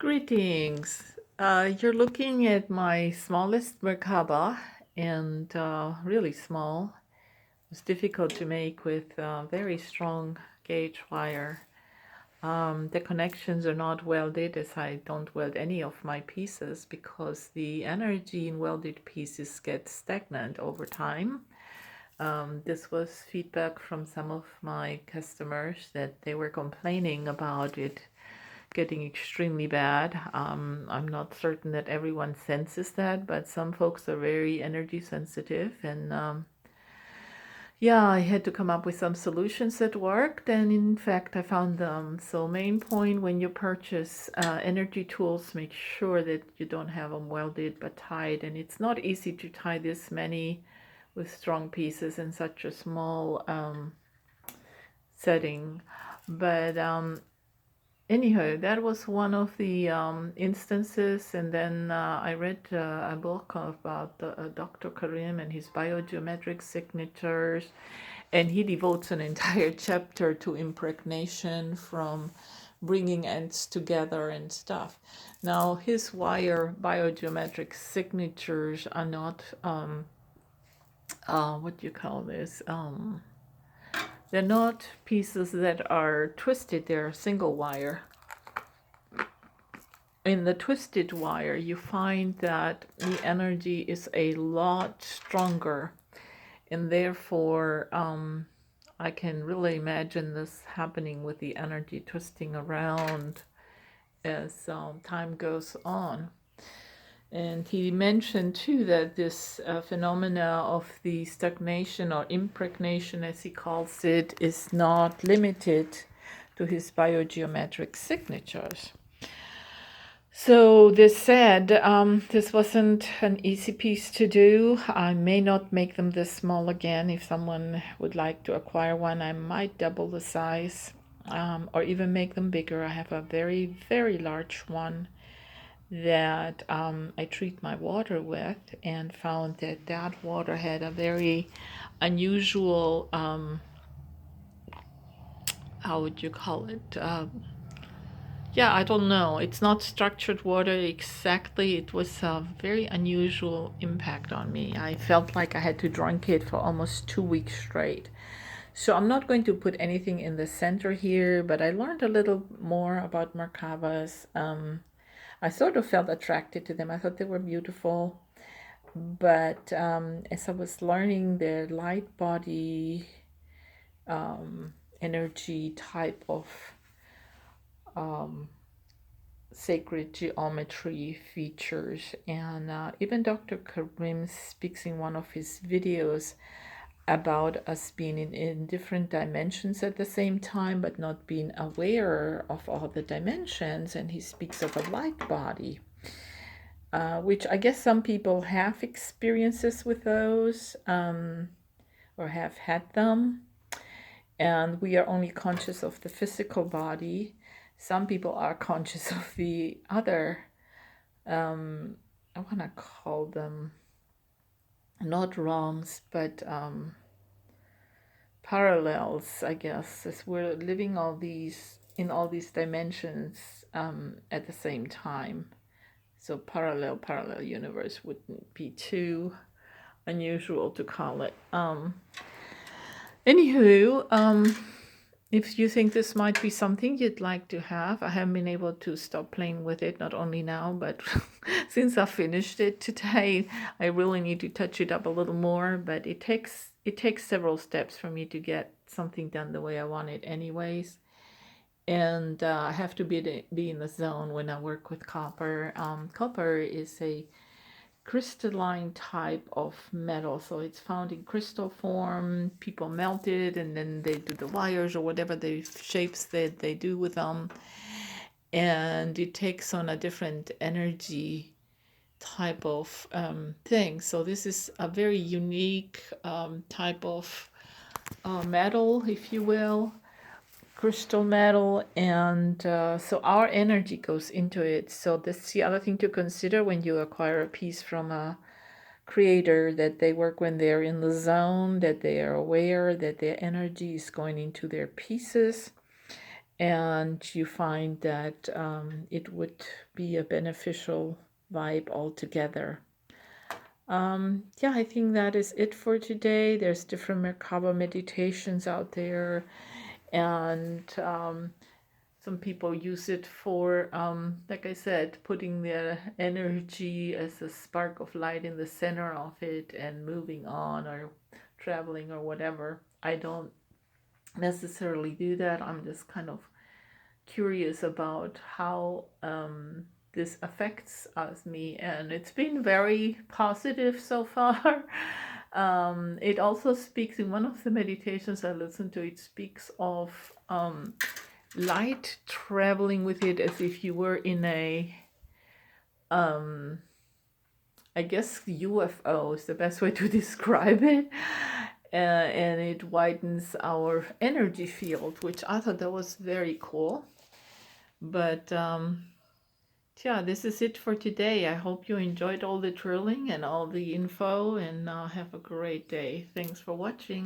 Greetings. You're looking at my smallest MERKABA and really small. It's difficult to make with very strong gauge wire. The connections are not welded, as I don't weld any of my pieces because the energy in welded pieces gets stagnant over time. This was feedback from some of my customers that they were complaining about it getting extremely bad. I'm not certain that everyone senses that, but some folks are very energy sensitive. And yeah, I had to come up with some solutions that worked. And in fact, I found them. So main point when you purchase energy tools, make sure that you don't have them welded but tied. And it's not easy to tie this many with strong pieces in such a small setting. But anyhow, that was one of the instances, and then I read a book about Dr. Karim and his biogeometric signatures, and he devotes an entire chapter to impregnation from bringing ends together and stuff. Now, his wire biogeometric signatures are not, what do you call this? They're not pieces that are twisted, they're single wire. In the twisted wire, you find that the energy is a lot stronger, and therefore I can really imagine this happening with the energy twisting around as time goes on. And he mentioned too that this phenomena of the stagnation or impregnation, as he calls it, is not limited to his biogeometric signatures. So this said, this wasn't an easy piece to do. I may not make them this small again. If someone would like to acquire one, I might double the size or even make them bigger. I have a very, very large one that I treat my water with, and found that that water had a very unusual, how would you call it? Yeah, I don't know. It's not structured water exactly. It was a very unusual impact on me. I felt like I had to drink it for almost 2 weeks straight. So I'm not going to put anything in the center here, but I learned a little more about MERKABAs. I sort of felt attracted to them. I thought they were beautiful. But as I was learning the Lightbody energy type of sacred geometry features, and even Dr. Karim speaks in one of his videos about us being in different dimensions at the same time, but not being aware of all the dimensions. And he speaks of a light body, which I guess some people have experiences with those or have had them. And we are only conscious of the physical body. Some people are conscious of the other, I want to call them not realms, but parallels, I guess, as we're living in all these dimensions at the same time. So parallel universe wouldn't be too unusual to call it. Anywho, if you think this might be something you'd like to have, I haven't been able to stop playing with it, not only now, but since I finished it today, I really need to touch it up a little more, but it takes several steps for me to get something done the way I want it anyways. And I have to be in the zone when I work with copper. Copper is a crystalline type of metal, so it's found in crystal form. People melt it and then they do the wires or whatever the shapes that they do with them, and it takes on a different energy type of thing. So this is a very unique type of metal, if you will, crystal metal, and so our energy goes into it. So that's the other thing to consider when you acquire a piece from a creator, that they work when they're in the zone, that they are aware that their energy is going into their pieces. and you find that it would be a beneficial vibe altogether. Yeah, I think that is it for today. There's different MERKABA meditations out there, and some people use it for, like I said, putting their energy as a spark of light in the center of it and moving on or traveling or whatever. I don't necessarily do that. I'm just kind of curious about how this affects me, and it's been very positive so far. It also speaks in one of the meditations I listened to. It speaks of light traveling with it as if you were in a I guess UFO is the best way to describe it. And it widens our energy field, which I thought that was very cool. But yeah, this is it for today. I hope you enjoyed all the drilling and all the info, and have a great day. Thanks for watching.